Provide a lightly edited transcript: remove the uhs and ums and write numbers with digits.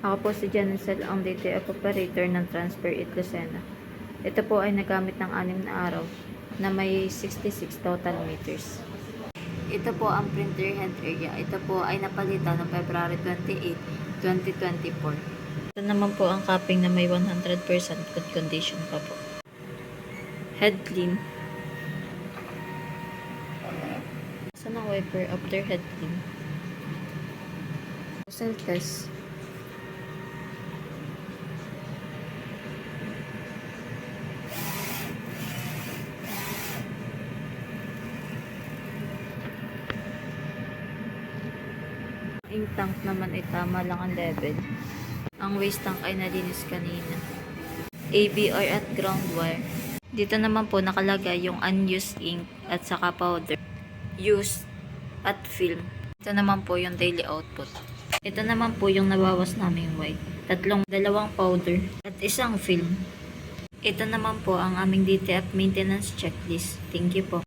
Ako po si Janicel, ang DTF operator ng Transfer It Lucena. Ito po ay nagamit ng 6 na araw na may 66 total meters. Ito po ang printer head area. Ito po ay napalitan noong February 28, 2024. Ito naman po ang cupping na may 100% good condition pa po. Head clean. Saan ang wiper after head clean? Cell test. Ang tank naman ay tama lang ang level. Ang waste tank ay nalinis kanina. ABR at ground wire. Dito naman po nakalagay yung unused ink at saka powder. Used at film. Ito naman po yung daily output. Ito naman po yung nabawas naming white. Dalawang powder at isang film. Ito naman po ang aming DTF maintenance checklist. Thank you po.